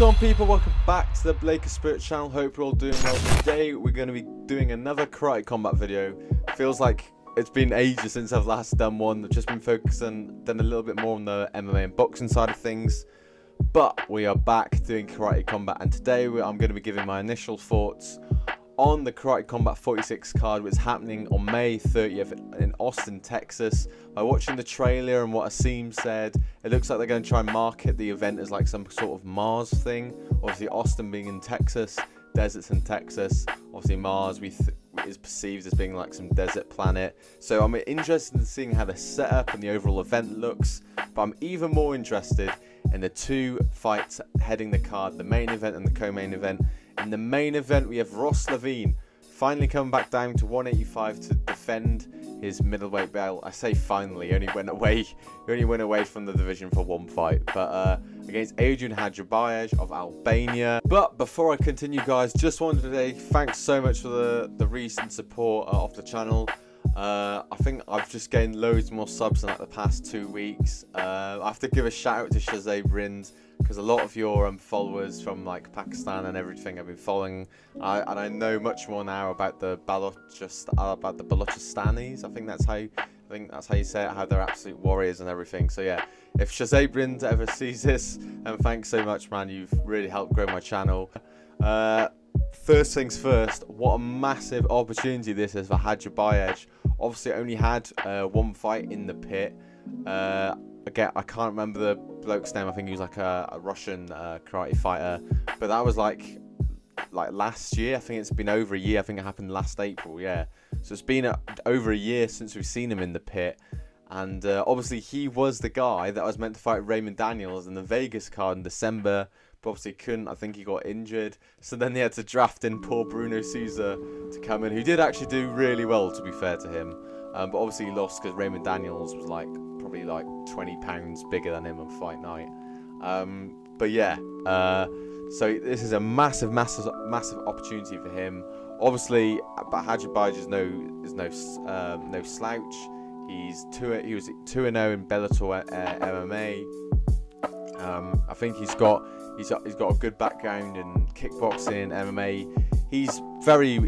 going on, people? Welcome back to the Blakeway Spirit channel. Hope you're all doing well. Today we're going to be doing another karate combat video. Feels like it's been ages since I've last done one. I've just been focusing a little bit more on the MMA and boxing side of things, but we are back doing karate combat, and today I'm going to be giving my initial thoughts on the Karate Combat 46 card, which is happening on May 30th in Austin, Texas. By watching the trailer and what Asim said, it looks like they're going to try and market the event as like some sort of Mars thing. Obviously, Austin being in Texas, deserts in Texas. Obviously, Mars is perceived as being like some desert planet. So I'm interested in seeing how the setup and the overall event looks. But I'm even more interested in the two fights heading the card, the main event and the co-main event. In the main event, we have Ross Levine finally coming back down to 185 to defend his middleweight belt. I say finally, he only went away from the division for one fight, but against Adrian Hadribeaj of Albania. But before I continue, guys, just wanted to say thanks so much for the recent support of the channel. I think I've just gained loads more subs in like the past 2 weeks. I have to give a shout out to Shazay because a lot of your followers from like Pakistan and everything have been following, and I know much more now about the Balochistanis. I think that's how you say it. How they're absolute warriors and everything. So yeah, if Shazay ever sees this, thanks so much, man. You've really helped grow my channel. First things first, what a massive opportunity this is for Hadribeaj. Obviously, only had one fight in the pit. Again, I can't remember the bloke's name. I think he was like a Russian karate fighter. But that was like last year. I think it's been over a year. I think it happened last April, yeah. So it's been over a year since we've seen him in the pit. And obviously, he was the guy that was meant to fight Raymond Daniels in the Vegas card in December. But obviously couldn't. I think he got injured. So then they had to draft in poor Bruno Souza to come in, who did actually do really well, to be fair to him. But obviously he lost because Raymond Daniels was probably like 20 pounds bigger than him on fight night. But yeah, so this is a massive opportunity for him. Obviously, but Hadribeaj is no slouch. He was 2-0 in Bellator MMA. I think he's got a good background in kickboxing, MMA. He's very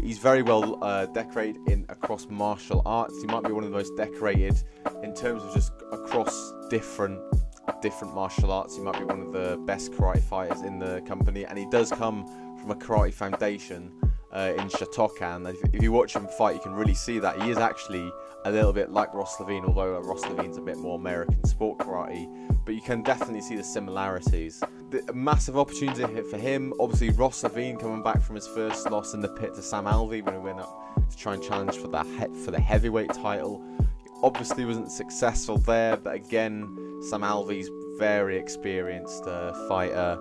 well decorated across martial arts. He might be one of the most decorated in terms of just across different martial arts. He might be one of the best karate fighters in the company, and he does come from a karate foundation in Shotokan. If you watch him fight, you can really see that he is actually a little bit like Ross Levine, although Ross Levine's a bit more American sport karate. But you can definitely see the similarities. A massive opportunity for him. Obviously, Ross Levine coming back from his first loss in the pit to Sam Alvey when he went up to try and challenge for the heavyweight title. He obviously wasn't successful there, but again, Sam Alvey's very experienced fighter.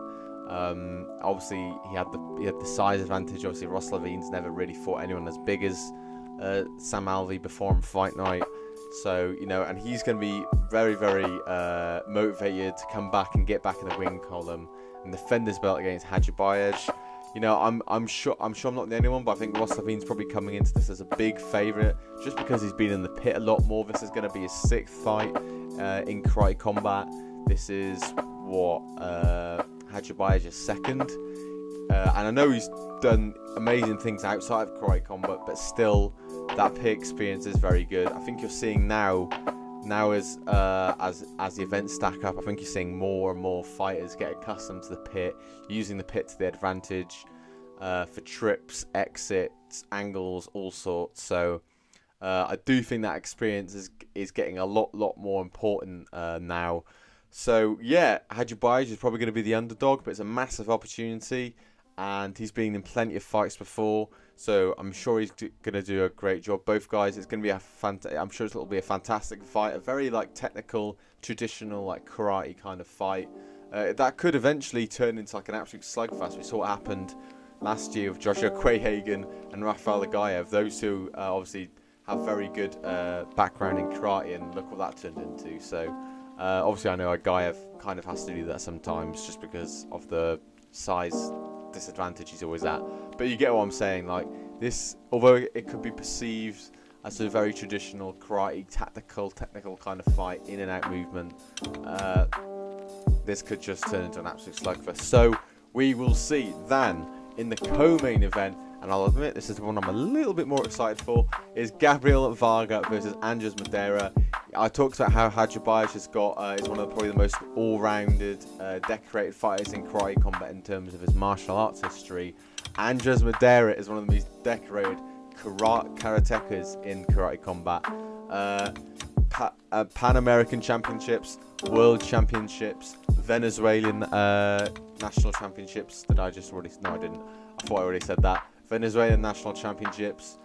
Obviously, he had the size advantage. Obviously, Ross Levine's never really fought anyone as big as Sam Alvey before on fight night. So, you know, and he's going to be very motivated to come back and get back in the win column and defend his belt against Hadribeaj. You know, I'm sure I'm not the only one, but I think Ross Levine's probably coming into this as a big favourite just because he's been in the pit a lot more. This is going to be his 6th fight in karate combat. This is what Hadribeaj's 2nd, and I know he's done amazing things outside of karate combat, but still, that pit experience is very good. I think you're seeing now as the events stack up, I think you're seeing more and more fighters get accustomed to the pit, using the pit to their advantage for trips, exits, angles, all sorts. So I do think that experience is getting a lot more important now. So yeah, Hadribeaj is probably going to be the underdog, but it's a massive opportunity, and he's been in plenty of fights before, so I'm sure he's going to do a great job. Both guys, it's going to be I'm sure it'll be a fantastic fight, a very like technical, traditional like karate kind of fight. That could eventually turn into like an absolute slugfest. We saw what happened last year with Joshua Quayhagen and Rafael Agaev. Those two obviously have very good background in karate, and look what that turned into. So obviously I know Agaev kind of has to do that sometimes just because of the size disadvantage he's always at, but you get what I'm saying. Like this, although it could be perceived as a very traditional karate, technical kind of fight, in and out movement, this could just turn into an absolute slugfest. So we will see. Then in the co-main event, and I'll admit this is the one I'm a little bit more excited for, is Gabriel Varga versus Andreas Madera. I talked about how Hadribeaj has got is one of probably the most all-rounded, decorated fighters in karate combat in terms of his martial arts history. Andreas Madera is one of the most decorated karatekas in karate combat. Pan American Championships, World Championships, Venezuelan National Championships. Did I just already? No, I didn't. I thought I already said that. Venezuelan National Championships,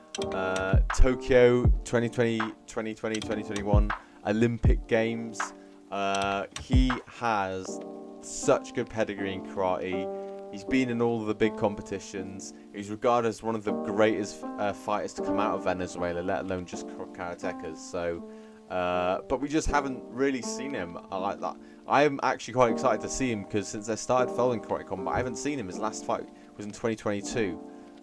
Tokyo 2020, 2021 Olympic Games. He has such good pedigree in karate. He's been in all of the big competitions. He's regarded as one of the greatest fighters to come out of Venezuela, let alone just karatekas. So, but we just haven't really seen him. I am actually quite excited to see him because since I started following karate combat, I haven't seen him. His last fight was in 2022.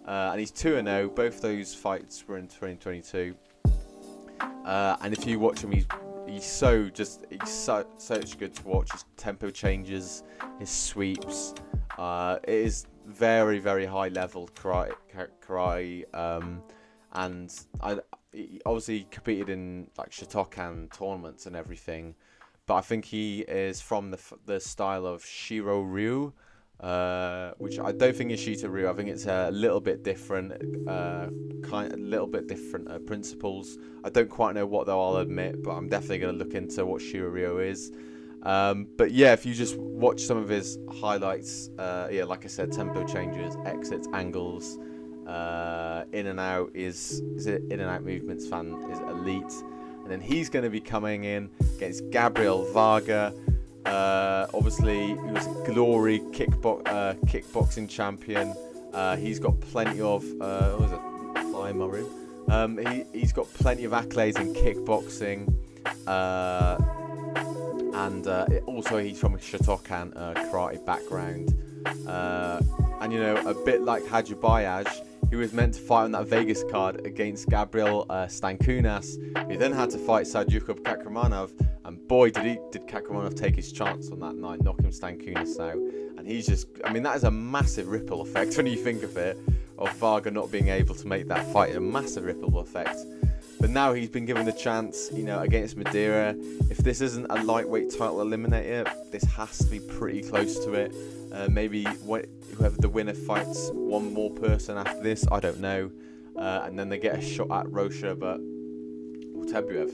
And he's 2-0. Both those fights were in 2022. And if you watch him, he's such good to watch. His tempo changes, his sweeps. It is very, very high level karate. And he obviously competed in like Shotokan tournaments and everything. But I think he is from the style of Shiro Ryu. Which I don't think is Shito Ryu. I think it's a little bit different, principles. I don't quite know what though, I'll admit, but I'm definitely going to look into what Shito Ryu is. But yeah, if you just watch some of his highlights, yeah, like I said, tempo changes, exits, angles, in and out in and out movements is elite. And then he's going to be coming in against Gabriel Varga. Obviously, he was a glory kickboxing champion. He's got plenty of what was it? Fly in my room. He's got plenty of accolades in kickboxing, and also he's from a Shotokan karate background. And you know, a bit like Hadribeaj, he was meant to fight on that Vegas card against Gabriel Stankunas. He then had to fight Sadyukub Kakramanov. And boy, did Kakramanov take his chance on that night, knocking Stankunas out. And he's just, I mean, that is a massive ripple effect when you think of it, of Varga not being able to make that fight, a massive ripple effect. But now he's been given the chance, you know, against Madera. If this isn't a lightweight title eliminator, this has to be pretty close to it. Maybe whoever the winner fights one more person after this, I don't know. And then they get a shot at Rosha, but Tebiev,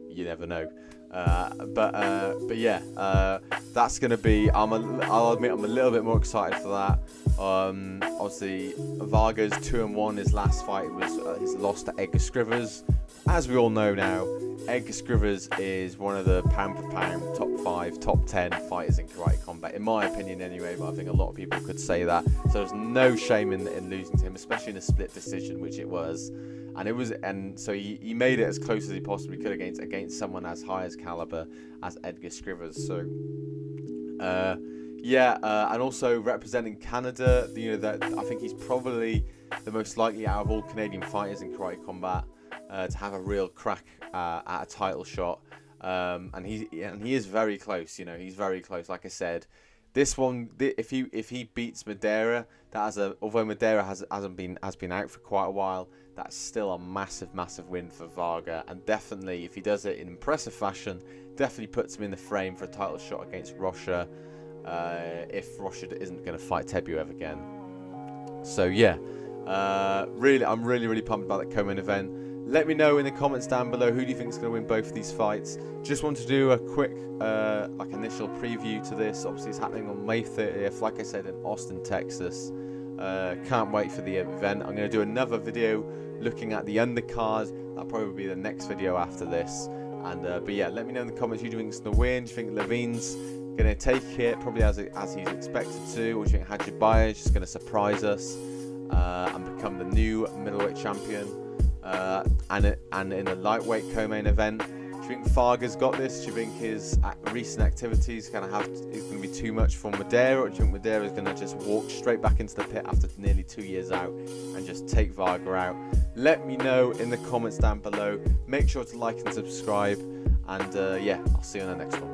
you never know. But yeah, that's gonna be. I'll admit I'm a little bit more excited for that. Obviously, Varga's 2-1. His last fight was his loss to Edgar Scrivers. As we all know now, Edgar Scrivers is one of the pound for pound top 5, top 10 fighters in karate combat, in my opinion anyway. But I think a lot of people could say that. So there's no shame in losing to him, especially in a split decision, which it was. And so he made it as close as he possibly could against someone as high as caliber as Edgar Scrivers. So yeah, and also representing Canada, you know, that I think he's probably the most likely out of all Canadian fighters in karate combat to have a real crack at a title shot. And he is very close. You know, he's very close. Like I said, this one, if he beats Madera, although Madera has been out for quite a while, that's still a massive win for Varga. And definitely, if he does it in impressive fashion, definitely puts him in the frame for a title shot against Rosha, if Rosha isn't going to fight Tebiev again. So yeah, I'm really pumped about that co-main event. Let me know in the comments down below who do you think is going to win both of these fights. Just want to do a quick initial preview to this. Obviously it's happening on May 30th, like I said, in Austin, Texas. Can't wait for the event. I'm going to do another video looking at the undercard. That'll probably be the next video after this. And but yeah, let me know in the comments who do you think is going to win. Do you think Levine's going to take it probably as he's expected to, or do you think Hadribeaj is just going to surprise us and become the new middleweight champion? And in a lightweight co-main event, do you think Varga's got this? Do you think his recent activities is going to be too much for Madera, or do you think Madera is going to just walk straight back into the pit after nearly 2 years out and just take Varga out? Let me know in the comments down below. Make sure to like and subscribe, and yeah, I'll see you on the next one.